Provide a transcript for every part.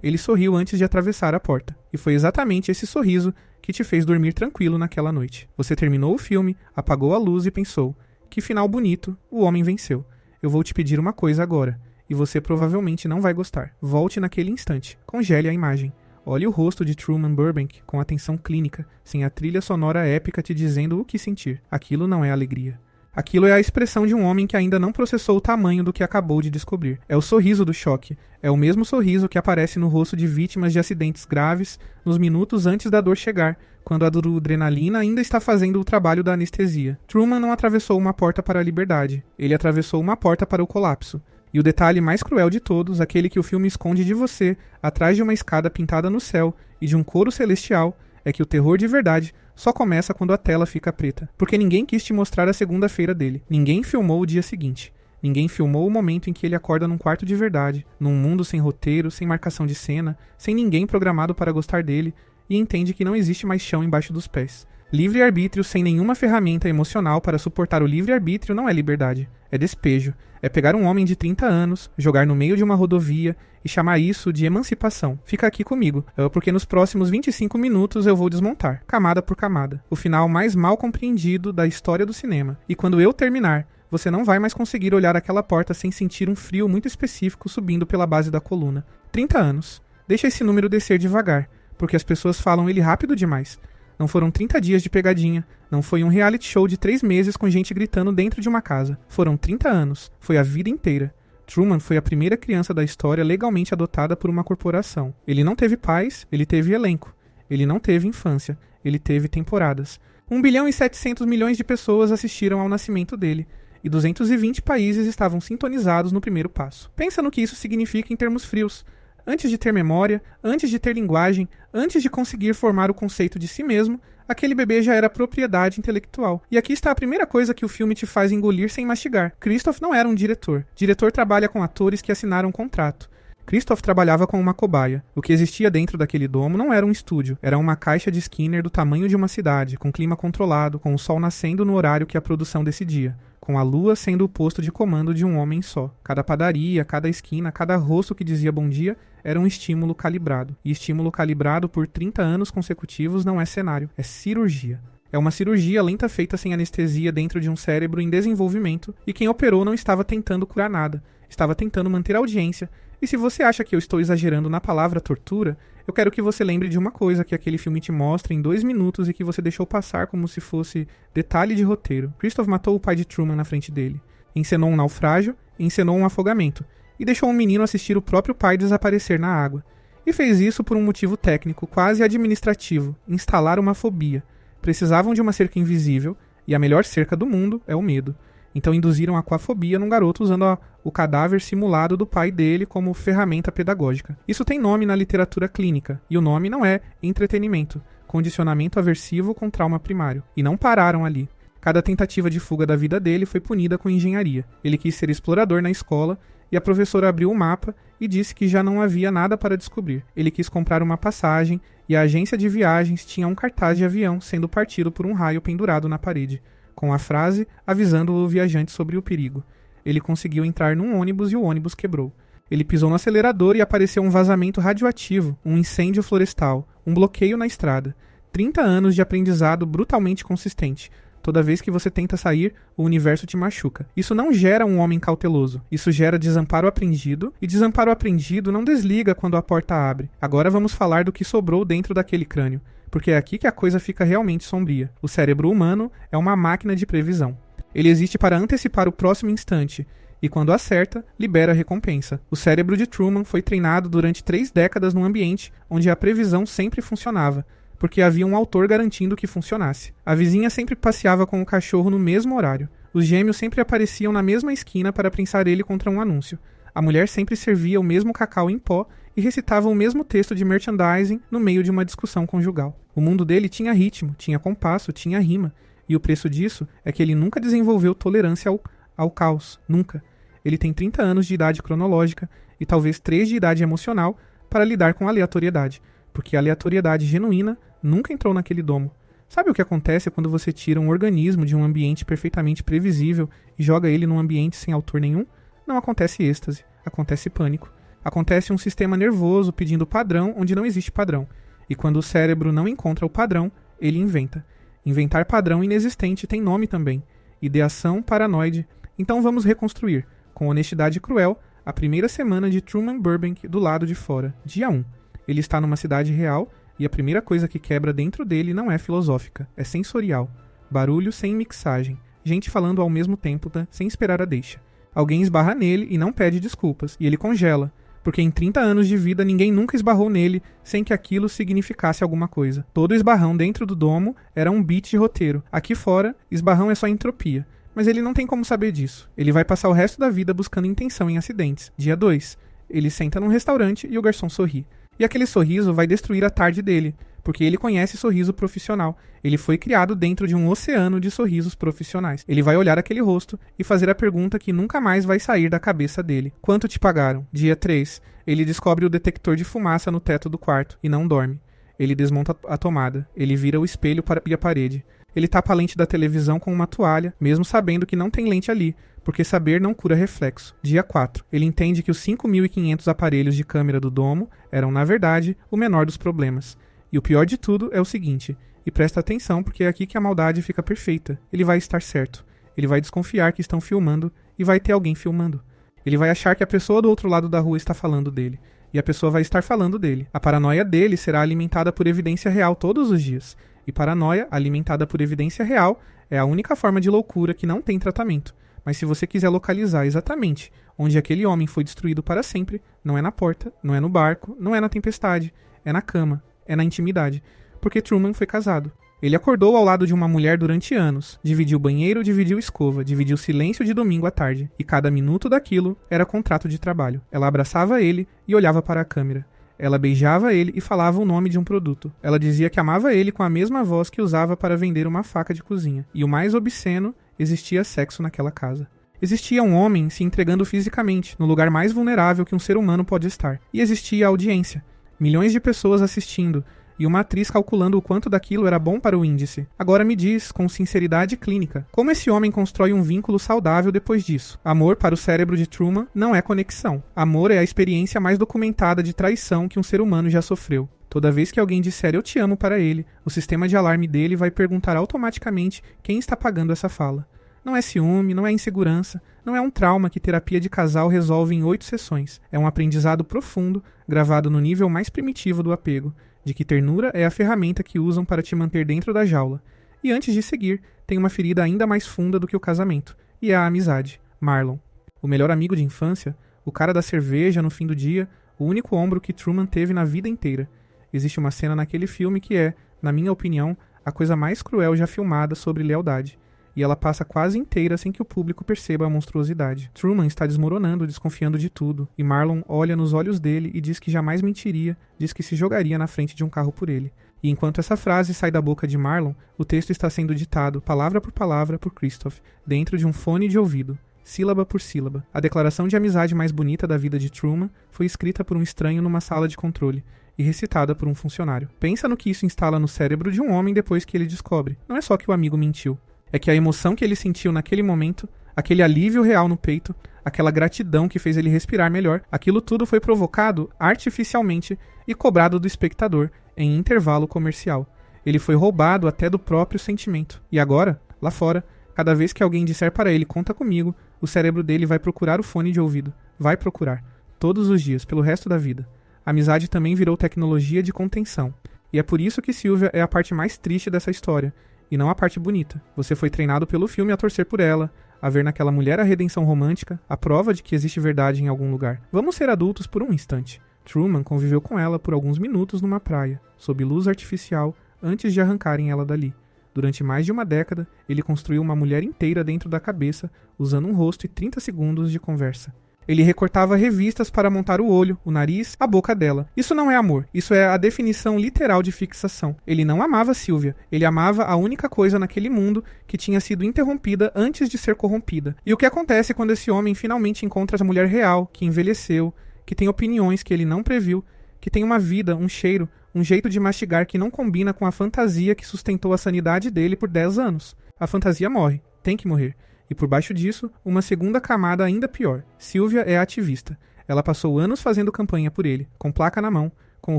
Ele sorriu antes de atravessar a porta. E foi exatamente esse sorriso que te fez dormir tranquilo naquela noite. Você terminou o filme, apagou a luz e pensou: que final bonito, o homem venceu. Eu vou te pedir uma coisa agora, e você provavelmente não vai gostar. Volte naquele instante, congele a imagem. Olhe o rosto de Truman Burbank com atenção clínica, sem a trilha sonora épica te dizendo o que sentir. Aquilo não é alegria. Aquilo é a expressão de um homem que ainda não processou o tamanho do que acabou de descobrir. É o sorriso do choque. É o mesmo sorriso que aparece no rosto de vítimas de acidentes graves nos minutos antes da dor chegar, quando a adrenalina ainda está fazendo o trabalho da anestesia. Truman não atravessou uma porta para a liberdade. Ele atravessou uma porta para o colapso. E o detalhe mais cruel de todos, aquele que o filme esconde de você, atrás de uma escada pintada no céu e de um coro celestial, é que o terror de verdade só começa quando a tela fica preta. Porque ninguém quis te mostrar a segunda-feira dele. Ninguém filmou o dia seguinte. Ninguém filmou o momento em que ele acorda num quarto de verdade, num mundo sem roteiro, sem marcação de cena, sem ninguém programado para gostar dele, e entende que não existe mais chão embaixo dos pés. Livre-arbítrio sem nenhuma ferramenta emocional para suportar o livre-arbítrio não é liberdade, é despejo. É pegar um homem de 30 anos, jogar no meio de uma rodovia e chamar isso de emancipação. Fica aqui comigo, porque nos próximos 25 minutos eu vou desmontar, camada por camada, o final mais mal compreendido da história do cinema. E quando eu terminar, você não vai mais conseguir olhar aquela porta sem sentir um frio muito específico subindo pela base da coluna. 30 anos. Deixa esse número descer devagar, porque as pessoas falam ele rápido demais. Não foram 30 dias de pegadinha, não foi um reality show de 3 meses com gente gritando dentro de uma casa. Foram 30 anos, foi a vida inteira. Truman foi a primeira criança da história legalmente adotada por uma corporação. Ele não teve pais, ele teve elenco. Ele não teve infância, ele teve temporadas. 1 bilhão e 700 milhões de pessoas assistiram ao nascimento dele, e 220 países estavam sintonizados no primeiro passo. Pensa no que isso significa em termos frios. Antes de ter memória, antes de ter linguagem, antes de conseguir formar o conceito de si mesmo, aquele bebê já era propriedade intelectual. E aqui está a primeira coisa que o filme te faz engolir sem mastigar. Christoph não era um diretor. Diretor trabalha com atores que assinaram um contrato. Christoph trabalhava com uma cobaia. O que existia dentro daquele domo não era um estúdio, era uma caixa de Skinner do tamanho de uma cidade, com clima controlado, com o sol nascendo no horário que a produção decidia, com a lua sendo o posto de comando de um homem só. Cada padaria, cada esquina, cada rosto que dizia bom dia era um estímulo calibrado. E estímulo calibrado por 30 anos consecutivos não é cenário, é cirurgia. É uma cirurgia lenta feita sem anestesia dentro de um cérebro em desenvolvimento, e quem operou não estava tentando curar nada, estava tentando manter a audiência. E se você acha que eu estou exagerando na palavra tortura, eu quero que você lembre de uma coisa que aquele filme te mostra em 2 minutos e que você deixou passar como se fosse detalhe de roteiro. Christoph matou o pai de Truman na frente dele. Encenou um naufrágio, encenou um afogamento, e deixou um menino assistir o próprio pai desaparecer na água. E fez isso por um motivo técnico, quase administrativo, instalar uma fobia. Precisavam de uma cerca invisível, e a melhor cerca do mundo é o medo. Então induziram aquafobia num garoto usando o cadáver simulado do pai dele como ferramenta pedagógica. Isso tem nome na literatura clínica, e o nome não é entretenimento, condicionamento aversivo com trauma primário. E não pararam ali. Cada tentativa de fuga da vida dele foi punida com engenharia. Ele quis ser explorador na escola, e a professora abriu o mapa e disse que já não havia nada para descobrir. Ele quis comprar uma passagem, e a agência de viagens tinha um cartaz de avião sendo partido por um raio pendurado na parede, com a frase avisando o viajante sobre o perigo. Ele conseguiu entrar num ônibus e o ônibus quebrou. Ele pisou no acelerador e apareceu um vazamento radioativo, um incêndio florestal, um bloqueio na estrada. 30 anos de aprendizado brutalmente consistente. Toda vez que você tenta sair, o universo te machuca. Isso não gera um homem cauteloso. Isso gera desamparo aprendido, e desamparo aprendido não desliga quando a porta abre. Agora vamos falar do que sobrou dentro daquele crânio, porque é aqui que a coisa fica realmente sombria. O cérebro humano é uma máquina de previsão. Ele existe para antecipar o próximo instante, e quando acerta, libera a recompensa. O cérebro de Truman foi treinado durante 3 décadas num ambiente onde a previsão sempre funcionava, porque havia um autor garantindo que funcionasse. A vizinha sempre passeava com o cachorro no mesmo horário. Os gêmeos sempre apareciam na mesma esquina para prensar ele contra um anúncio. A mulher sempre servia o mesmo cacau em pó e recitava o mesmo texto de merchandising no meio de uma discussão conjugal. O mundo dele tinha ritmo, tinha compasso, tinha rima. E o preço disso é que ele nunca desenvolveu tolerância ao caos. Nunca. Ele tem 30 anos de idade cronológica e talvez 3 de idade emocional para lidar com aleatoriedade. Porque a aleatoriedade genuína nunca entrou naquele domo. Sabe o que acontece quando você tira um organismo de um ambiente perfeitamente previsível e joga ele num ambiente sem autor nenhum? Não acontece êxtase, acontece pânico. Acontece um sistema nervoso pedindo padrão onde não existe padrão. E quando o cérebro não encontra o padrão, ele inventa. Inventar padrão inexistente tem nome também. Ideação paranoide. Então vamos reconstruir, com honestidade cruel, a primeira semana de Truman Burbank do lado de fora, dia 1. Ele está numa cidade real e a primeira coisa que quebra dentro dele não é filosófica, é sensorial. Barulho sem mixagem, gente falando ao mesmo tempo, sem esperar a deixa. Alguém esbarra nele e não pede desculpas, e ele congela, porque em 30 anos de vida ninguém nunca esbarrou nele sem que aquilo significasse alguma coisa. Todo esbarrão dentro do domo era um beat de roteiro. Aqui fora, esbarrão é só entropia. Mas ele não tem como saber disso. Ele vai passar o resto da vida buscando intenção em acidentes. Dia 2. Ele senta num restaurante e o garçom sorri. E aquele sorriso vai destruir a tarde dele, porque ele conhece sorriso profissional. Ele foi criado dentro de um oceano de sorrisos profissionais. Ele vai olhar aquele rosto e fazer a pergunta que nunca mais vai sair da cabeça dele. Quanto te pagaram? Dia 3. Ele descobre o detector de fumaça no teto do quarto e não dorme. Ele desmonta a tomada. Ele vira o espelho e a parede. Ele tapa a lente da televisão com uma toalha, mesmo sabendo que não tem lente ali, porque saber não cura reflexo. Dia 4. Ele entende que os 5.500 aparelhos de câmera do domo eram, na verdade, o menor dos problemas. E o pior de tudo é o seguinte, e presta atenção porque é aqui que a maldade fica perfeita. Ele vai estar certo. Ele vai desconfiar que estão filmando e vai ter alguém filmando. Ele vai achar que a pessoa do outro lado da rua está falando dele. E a pessoa vai estar falando dele. A paranoia dele será alimentada por evidência real todos os dias. E paranoia, alimentada por evidência real, é a única forma de loucura que não tem tratamento. Mas se você quiser localizar exatamente onde aquele homem foi destruído para sempre, não é na porta, não é no barco, não é na tempestade, é na cama, é na intimidade. Porque Truman foi casado. Ele acordou ao lado de uma mulher durante anos, dividiu banheiro, dividiu escova, dividiu silêncio de domingo à tarde, e cada minuto daquilo era contrato de trabalho. Ela abraçava ele e olhava para a câmera. Ela beijava ele e falava o nome de um produto. Ela dizia que amava ele com a mesma voz que usava para vender uma faca de cozinha. E o mais obsceno, existia sexo naquela casa. Existia um homem se entregando fisicamente, no lugar mais vulnerável que um ser humano pode estar. E existia a audiência. Milhões de pessoas assistindo, e uma atriz calculando o quanto daquilo era bom para o índice. Agora me diz, com sinceridade clínica, como esse homem constrói um vínculo saudável depois disso? Amor, para o cérebro de Truman, não é conexão. Amor é a experiência mais documentada de traição que um ser humano já sofreu. Toda vez que alguém disser eu te amo para ele, o sistema de alarme dele vai perguntar automaticamente quem está pagando essa fala. Não é ciúme, não é insegurança, não é um trauma que terapia de casal resolve em 8 sessões. É um aprendizado profundo, gravado no nível mais primitivo do apego, de que ternura é a ferramenta que usam para te manter dentro da jaula. E antes de seguir, tem uma ferida ainda mais funda do que o casamento, e é a amizade, Marlon. O melhor amigo de infância, o cara da cerveja no fim do dia, o único ombro que Truman teve na vida inteira. Existe uma cena naquele filme que é, na minha opinião, a coisa mais cruel já filmada sobre lealdade. E ela passa quase inteira sem que o público perceba a monstruosidade. Truman está desmoronando, desconfiando de tudo, e Marlon olha nos olhos dele e diz que jamais mentiria, diz que se jogaria na frente de um carro por ele. E enquanto essa frase sai da boca de Marlon, o texto está sendo ditado, palavra por Christoph, dentro de um fone de ouvido, sílaba por sílaba. A declaração de amizade mais bonita da vida de Truman foi escrita por um estranho numa sala de controle, e recitada por um funcionário. Pensa no que isso instala no cérebro de um homem depois que ele descobre. Não é só que o amigo mentiu. É que a emoção que ele sentiu naquele momento, aquele alívio real no peito, aquela gratidão que fez ele respirar melhor, aquilo tudo foi provocado artificialmente e cobrado do espectador em intervalo comercial. Ele foi roubado até do próprio sentimento. E agora, lá fora, cada vez que alguém disser para ele conta comigo, o cérebro dele vai procurar o fone de ouvido. Vai procurar. Todos os dias, pelo resto da vida. A amizade também virou tecnologia de contenção. E é por isso que Sylvia é a parte mais triste dessa história. E não a parte bonita. Você foi treinado pelo filme a torcer por ela, a ver naquela mulher a redenção romântica, a prova de que existe verdade em algum lugar. Vamos ser adultos por um instante. Truman conviveu com ela por alguns minutos numa praia, sob luz artificial, antes de arrancarem ela dali. Durante mais de uma década, ele construiu uma mulher inteira dentro da cabeça, usando um rosto e 30 segundos de conversa. Ele recortava revistas para montar o olho, o nariz, a boca dela. Isso não é amor, isso é a definição literal de fixação. Ele não amava Sylvia, ele amava a única coisa naquele mundo que tinha sido interrompida antes de ser corrompida. E o que acontece quando esse homem finalmente encontra a mulher real, que envelheceu, que tem opiniões que ele não previu, que tem uma vida, um cheiro, um jeito de mastigar que não combina com a fantasia que sustentou a sanidade dele por 10 anos. A fantasia morre, tem que morrer. E por baixo disso, uma segunda camada ainda pior. Sylvia é ativista. Ela passou anos fazendo campanha por ele, com placa na mão, com o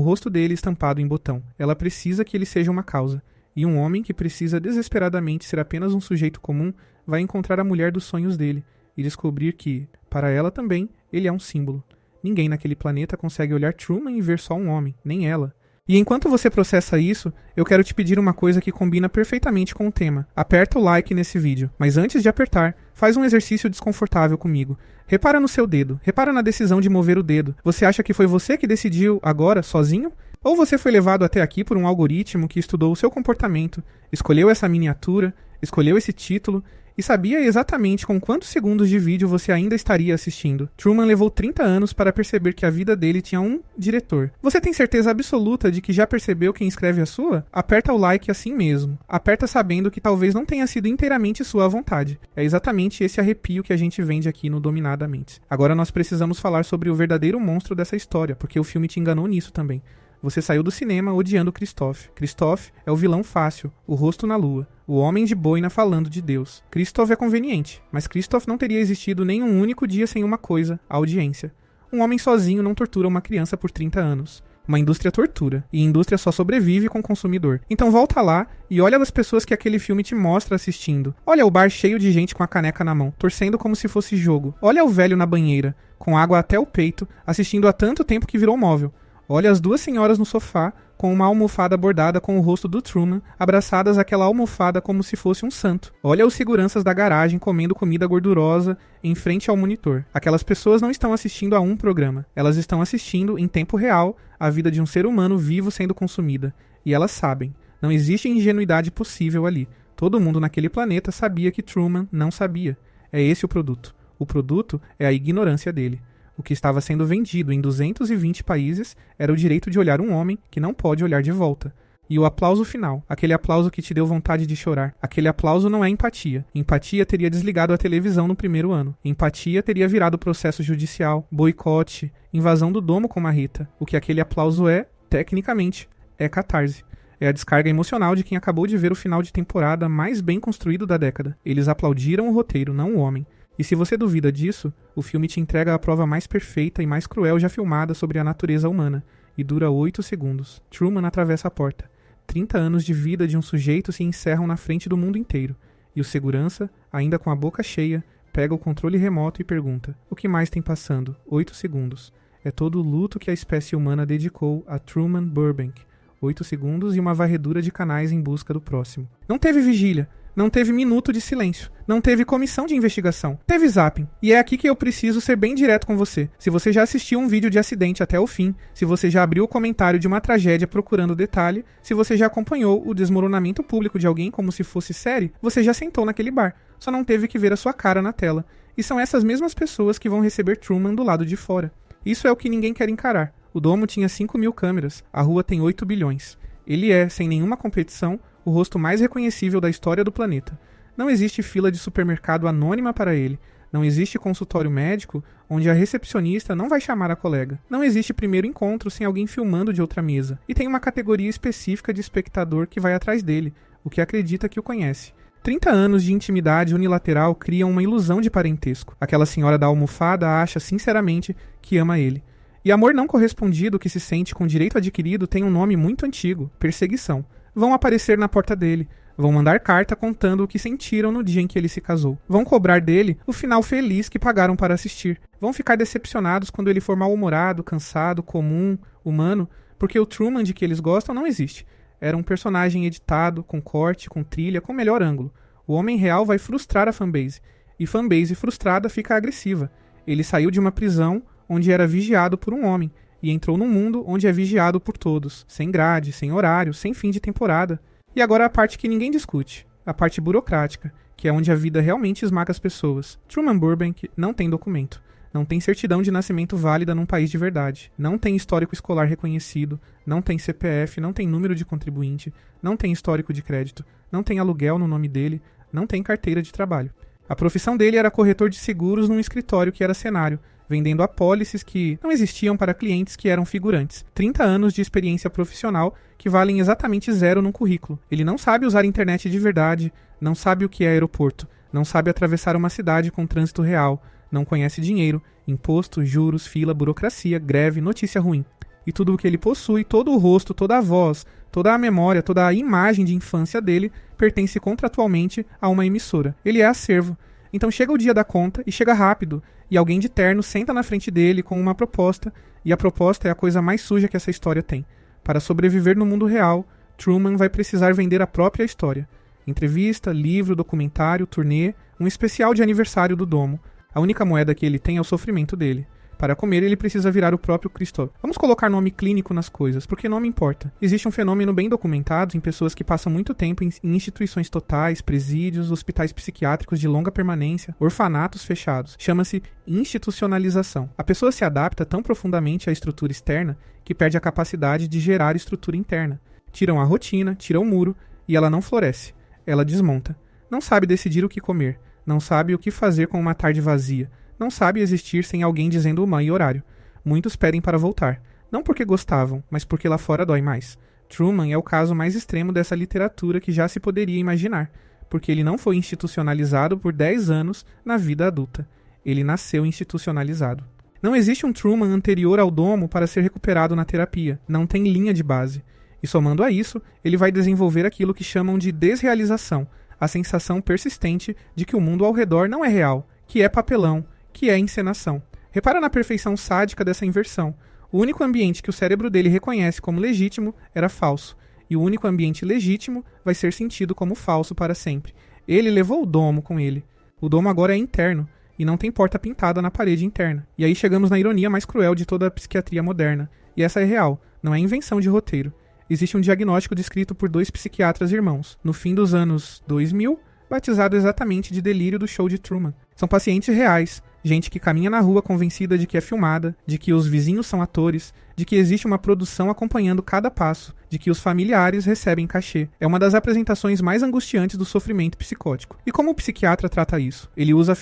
rosto dele estampado em botão. Ela precisa que ele seja uma causa. E um homem que precisa desesperadamente ser apenas um sujeito comum vai encontrar a mulher dos sonhos dele e descobrir que, para ela também, ele é um símbolo. Ninguém naquele planeta consegue olhar Truman e ver só um homem, nem ela. E enquanto você processa isso, eu quero te pedir uma coisa que combina perfeitamente com o tema. Aperta o like nesse vídeo, mas antes de apertar, faz um exercício desconfortável comigo. Repara no seu dedo, repara na decisão de mover o dedo. Você acha que foi você que decidiu agora, sozinho? Ou você foi levado até aqui por um algoritmo que estudou o seu comportamento, escolheu essa miniatura, escolheu esse título e sabia exatamente com quantos segundos de vídeo você ainda estaria assistindo. Truman levou 30 anos para perceber que a vida dele tinha um diretor. Você tem certeza absoluta de que já percebeu quem escreve a sua? Aperta o like assim mesmo. Aperta sabendo que talvez não tenha sido inteiramente sua vontade. É exatamente esse arrepio que a gente vende aqui no Dominadamente. Agora nós precisamos falar sobre o verdadeiro monstro dessa história, porque o filme te enganou nisso também. Você saiu do cinema odiando Christoph. Christoph é o vilão fácil, o rosto na lua, o homem de boina falando de Deus. Christoph é conveniente, mas Christoph não teria existido nem um único dia sem uma coisa, a audiência. Um homem sozinho não tortura uma criança por 30 anos. Uma indústria tortura, e a indústria só sobrevive com o consumidor. Então volta lá e olha as pessoas que aquele filme te mostra assistindo. Olha o bar cheio de gente com a caneca na mão, torcendo como se fosse jogo. Olha o velho na banheira, com água até o peito, assistindo há tanto tempo que virou móvel. Olha as duas senhoras no sofá, com uma almofada bordada com o rosto do Truman, abraçadas àquela almofada como se fosse um santo. Olha os seguranças da garagem comendo comida gordurosa em frente ao monitor. Aquelas pessoas não estão assistindo a um programa. Elas estão assistindo, em tempo real, a vida de um ser humano vivo sendo consumida. E elas sabem. Não existe ingenuidade possível ali. Todo mundo naquele planeta sabia que Truman não sabia. É esse o produto. O produto é a ignorância dele. O que estava sendo vendido em 220 países era o direito de olhar um homem que não pode olhar de volta. E o aplauso final, aquele aplauso que te deu vontade de chorar, aquele aplauso não é empatia. Empatia teria desligado a televisão no primeiro ano. Empatia teria virado processo judicial, boicote, invasão do domo com marreta. O que aquele aplauso é, tecnicamente, é catarse. É a descarga emocional de quem acabou de ver o final de temporada mais bem construído da década. Eles aplaudiram o roteiro, não o homem. E se você duvida disso, o filme te entrega a prova mais perfeita e mais cruel já filmada sobre a natureza humana, e dura 8 segundos. Truman atravessa a porta. 30 anos de vida de um sujeito se encerram na frente do mundo inteiro, e o segurança, ainda com a boca cheia, pega o controle remoto e pergunta: o que mais tem passando? 8 segundos. É todo o luto que a espécie humana dedicou a Truman Burbank. 8 segundos e uma varredura de canais em busca do próximo. Não teve vigília. Não teve minuto de silêncio. Não teve comissão de investigação. Teve zapping. E é aqui que eu preciso ser bem direto com você. Se você já assistiu um vídeo de acidente até o fim, se você já abriu o comentário de uma tragédia procurando detalhe, se você já acompanhou o desmoronamento público de alguém como se fosse série, você já sentou naquele bar. Só não teve que ver a sua cara na tela. E são essas mesmas pessoas que vão receber Truman do lado de fora. Isso é o que ninguém quer encarar. O domo tinha 5.000 câmeras. A rua tem 8 bilhões. Ele é, sem nenhuma competição, o rosto mais reconhecível da história do planeta. Não existe fila de supermercado anônima para ele. Não existe consultório médico onde a recepcionista não vai chamar a colega. Não existe primeiro encontro sem alguém filmando de outra mesa. E tem uma categoria específica de espectador que vai atrás dele, o que acredita que o conhece. 30 anos de intimidade unilateral criam uma ilusão de parentesco. Aquela senhora da almofada acha sinceramente que ama ele. E amor não correspondido que se sente com direito adquirido tem um nome muito antigo: perseguição. Vão aparecer na porta dele, vão mandar carta contando o que sentiram no dia em que ele se casou. Vão cobrar dele o final feliz que pagaram para assistir. Vão ficar decepcionados quando ele for mal-humorado, cansado, comum, humano, porque o Truman de que eles gostam não existe. Era um personagem editado, com corte, com trilha, com melhor ângulo. O homem real vai frustrar a fanbase. E fanbase frustrada fica agressiva. Ele saiu de uma prisão onde era vigiado por um homem, e entrou num mundo onde é vigiado por todos, sem grade, sem horário, sem fim de temporada. E agora a parte que ninguém discute, a parte burocrática, que é onde a vida realmente esmaga as pessoas. Truman Burbank não tem documento, não tem certidão de nascimento válida num país de verdade, não tem histórico escolar reconhecido, não tem CPF, não tem número de contribuinte, não tem histórico de crédito, não tem aluguel no nome dele, não tem carteira de trabalho. A profissão dele era corretor de seguros num escritório que era cenário, vendendo apólices que não existiam para clientes que eram figurantes. 30 anos de experiência profissional que valem exatamente 0 num currículo. Ele não sabe usar internet de verdade, não sabe o que é aeroporto, não sabe atravessar uma cidade com trânsito real, não conhece dinheiro Imposto, juros, fila, burocracia, greve, notícia ruim. E tudo o que ele possui, todo o rosto, toda a voz, toda a memória, toda a imagem de infância dele pertence contratualmente a uma emissora. Ele é acervo. Então chega o dia da conta e chega rápido, e alguém de terno senta na frente dele com uma proposta, e a proposta é a coisa mais suja que essa história tem. Para sobreviver no mundo real, Truman vai precisar vender a própria história. Entrevista, livro, documentário, turnê, um especial de aniversário do domo. A única moeda que ele tem é o sofrimento dele. Para comer, ele precisa virar o próprio Cristo. Vamos colocar nome clínico nas coisas, porque nome importa. Existe um fenômeno bem documentado em pessoas que passam muito tempo em instituições totais, presídios, hospitais psiquiátricos de longa permanência, orfanatos fechados. Chama-se institucionalização. A pessoa se adapta tão profundamente à estrutura externa que perde a capacidade de gerar estrutura interna. Tiram a rotina, tiram o muro, e ela não floresce. Ela desmonta. Não sabe decidir o que comer. Não sabe o que fazer com uma tarde vazia. Não sabe existir sem alguém dizendo mãe e horário. Muitos pedem para voltar. Não porque gostavam, mas porque lá fora dói mais. Truman é o caso mais extremo dessa literatura que já se poderia imaginar, porque ele não foi institucionalizado por 10 anos na vida adulta. Ele nasceu institucionalizado. Não existe um Truman anterior ao domo para ser recuperado na terapia. Não tem linha de base. E somando a isso, ele vai desenvolver aquilo que chamam de desrealização, a sensação persistente de que o mundo ao redor não é real, que é papelão, que é encenação. Repara na perfeição sádica dessa inversão. O único ambiente que o cérebro dele reconhece como legítimo era falso, e o único ambiente legítimo vai ser sentido como falso para sempre. Ele levou o domo com ele. O domo agora é interno, e não tem porta pintada na parede interna. E aí chegamos na ironia mais cruel de toda a psiquiatria moderna. E essa é real, não é invenção de roteiro. Existe um diagnóstico descrito por 2 psiquiatras irmãos, no fim dos anos 2000, batizado exatamente de delírio do show de Truman. São pacientes reais, gente que caminha na rua convencida de que é filmada, de que os vizinhos são atores, de que existe uma produção acompanhando cada passo, de que os familiares recebem cachê. É uma das apresentações mais angustiantes do sofrimento psicótico. E como o psiquiatra trata isso? Ele usa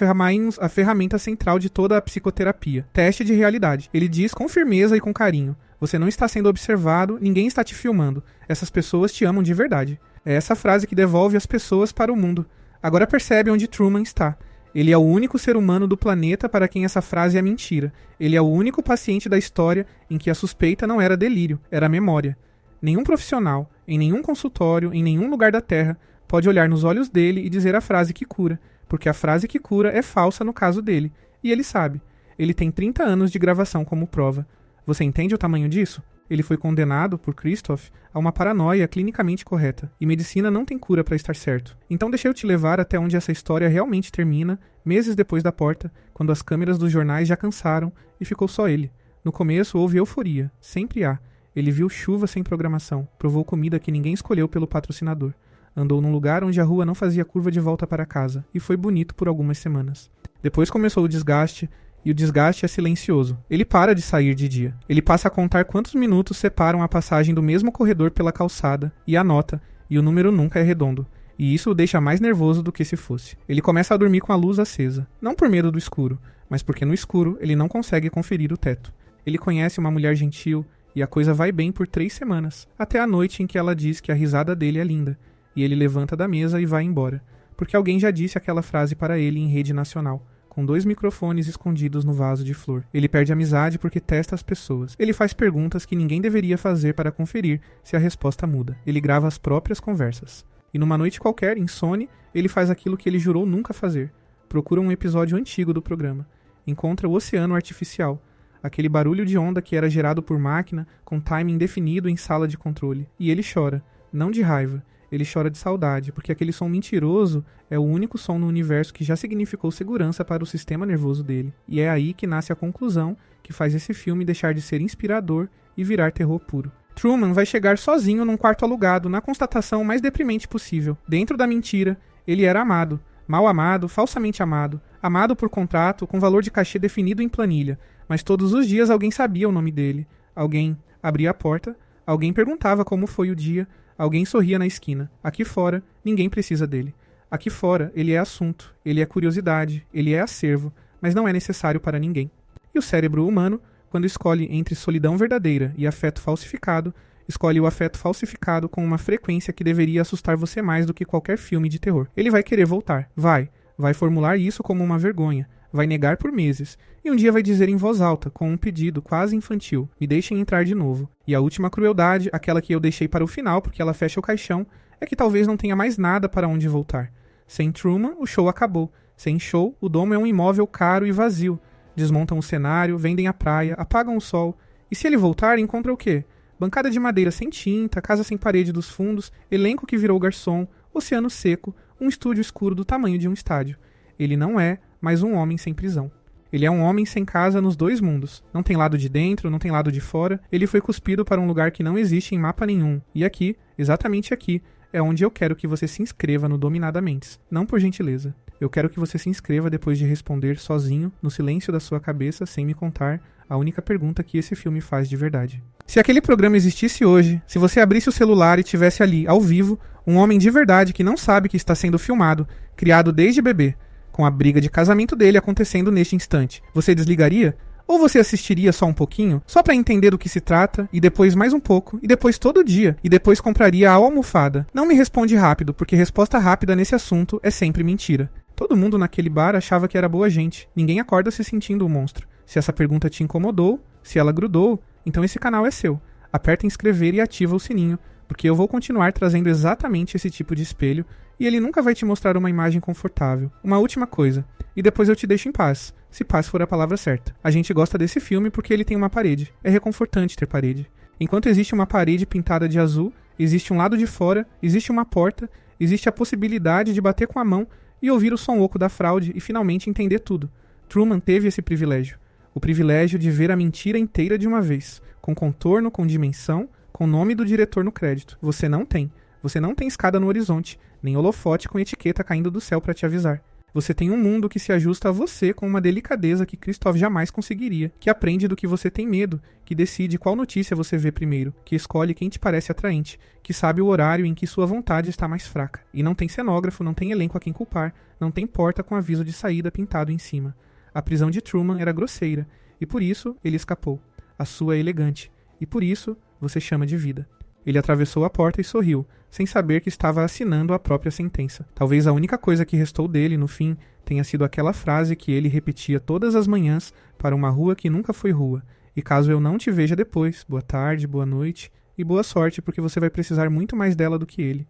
a ferramenta central de toda a psicoterapia, teste de realidade. Ele diz com firmeza e com carinho: você não está sendo observado, ninguém está te filmando. Essas pessoas te amam de verdade. É essa frase que devolve as pessoas para o mundo. Agora percebe onde Truman está. Ele é o único ser humano do planeta para quem essa frase é mentira. Ele é o único paciente da história em que a suspeita não era delírio, era memória. Nenhum profissional, em nenhum consultório, em nenhum lugar da Terra, pode olhar nos olhos dele e dizer a frase que cura, porque a frase que cura é falsa no caso dele. E ele sabe. Ele tem 30 anos de gravação como prova. Você entende o tamanho disso? Ele foi condenado, por Christoph, a uma paranoia clinicamente correta. E medicina não tem cura para estar certo. Então deixa eu te levar até onde essa história realmente termina, meses depois da porta, quando as câmeras dos jornais já cansaram e ficou só ele. No começo houve euforia, sempre há. Ele viu chuva sem programação, provou comida que ninguém escolheu pelo patrocinador. Andou num lugar onde a rua não fazia curva de volta para casa, e foi bonito por algumas semanas. Depois começou o desgaste, e o desgaste é silencioso. Ele para de sair de dia. Ele passa a contar quantos minutos separam a passagem do mesmo corredor pela calçada, e anota, e o número nunca é redondo. E isso o deixa mais nervoso do que se fosse. Ele começa a dormir com a luz acesa. Não por medo do escuro, mas porque no escuro ele não consegue conferir o teto. Ele conhece uma mulher gentil, e a coisa vai bem por 3 semanas, até a noite em que ela diz que a risada dele é linda, e ele levanta da mesa e vai embora, porque alguém já disse aquela frase para ele em rede nacional, com 2 microfones escondidos no vaso de flor. Ele perde a amizade porque testa as pessoas. Ele faz perguntas que ninguém deveria fazer para conferir se a resposta muda. Ele grava as próprias conversas. E numa noite qualquer, insone, ele faz aquilo que ele jurou nunca fazer. Procura um episódio antigo do programa. Encontra o oceano artificial, aquele barulho de onda que era gerado por máquina, com timing definido em sala de controle. E ele chora, não de raiva. Ele chora de saudade, porque aquele som mentiroso é o único som no universo que já significou segurança para o sistema nervoso dele. E é aí que nasce a conclusão que faz esse filme deixar de ser inspirador e virar terror puro. Truman vai chegar sozinho num quarto alugado, na constatação mais deprimente possível. Dentro da mentira, ele era amado. Mal amado, falsamente amado. Amado por contrato, com valor de cachê definido em planilha. Mas todos os dias alguém sabia o nome dele. Alguém abria a porta, alguém perguntava como foi o dia, alguém sorria na esquina. Aqui fora, ninguém precisa dele. Aqui fora, ele é assunto, ele é curiosidade, ele é acervo, mas não é necessário para ninguém. E o cérebro humano, quando escolhe entre solidão verdadeira e afeto falsificado, escolhe o afeto falsificado com uma frequência que deveria assustar você mais do que qualquer filme de terror. Ele vai querer voltar. Vai formular isso como uma vergonha. vai negar por meses, e um dia vai dizer em voz alta, com um pedido quase infantil, me deixem entrar de novo. E a última crueldade, aquela que eu deixei para o final porque ela fecha o caixão, é que talvez não tenha mais nada para onde voltar. Sem Truman, o show acabou. Sem show, o domo é um imóvel caro e vazio. Desmontam o cenário, vendem a praia, apagam o sol. E se ele voltar, encontra o quê? Bancada de madeira sem tinta, casa sem parede dos fundos, elenco que virou garçom, oceano seco, um estúdio escuro do tamanho de um estádio. Ele não é mais um homem sem prisão. Ele é um homem sem casa nos dois mundos. Não tem lado de dentro, não tem lado de fora. Ele foi cuspido para um lugar que não existe em mapa nenhum. E aqui, exatamente aqui, é onde eu quero que você se inscreva no Dominadamente. Não por gentileza. Eu quero que você se inscreva depois de responder sozinho, no silêncio da sua cabeça, sem me contar, a única pergunta que esse filme faz de verdade. Se aquele programa existisse hoje, se você abrisse o celular e tivesse ali, ao vivo, um homem de verdade que não sabe que está sendo filmado, criado desde bebê, com a briga de casamento dele acontecendo neste instante, você desligaria? Ou você assistiria só um pouquinho, só pra entender do que se trata, e depois mais um pouco, e depois todo dia, e depois compraria a almofada? Não me responde rápido, porque resposta rápida nesse assunto é sempre mentira. Todo mundo naquele bar achava que era boa gente. Ninguém acorda se sentindo um monstro. Se essa pergunta te incomodou, se ela grudou, então esse canal é seu. Aperta inscrever e ativa o sininho, porque eu vou continuar trazendo exatamente esse tipo de espelho, e ele nunca vai te mostrar uma imagem confortável. Uma última coisa, e depois eu te deixo em paz, se paz for a palavra certa. A gente gosta desse filme porque ele tem uma parede. É reconfortante ter parede. Enquanto existe uma parede pintada de azul, existe um lado de fora, existe uma porta, existe a possibilidade de bater com a mão e ouvir o som oco da fraude e finalmente entender tudo. Truman teve esse privilégio. O privilégio de ver a mentira inteira de uma vez, com contorno, com dimensão, com o nome do diretor no crédito. Você não tem. Você não tem escada no horizonte, nem holofote com etiqueta caindo do céu para te avisar. Você tem um mundo que se ajusta a você com uma delicadeza que Christoph jamais conseguiria, que aprende do que você tem medo, que decide qual notícia você vê primeiro, que escolhe quem te parece atraente, que sabe o horário em que sua vontade está mais fraca. E não tem cenógrafo, não tem elenco a quem culpar, não tem porta com aviso de saída pintado em cima. A prisão de Truman era grosseira, e por isso ele escapou. A sua é elegante, e por isso você chama de vida. Ele atravessou a porta e sorriu, sem saber que estava assinando a própria sentença. Talvez a única coisa que restou dele, no fim, tenha sido aquela frase que ele repetia todas as manhãs para uma rua que nunca foi rua. E caso eu não te veja depois, boa tarde, boa noite e boa sorte, porque você vai precisar muito mais dela do que ele.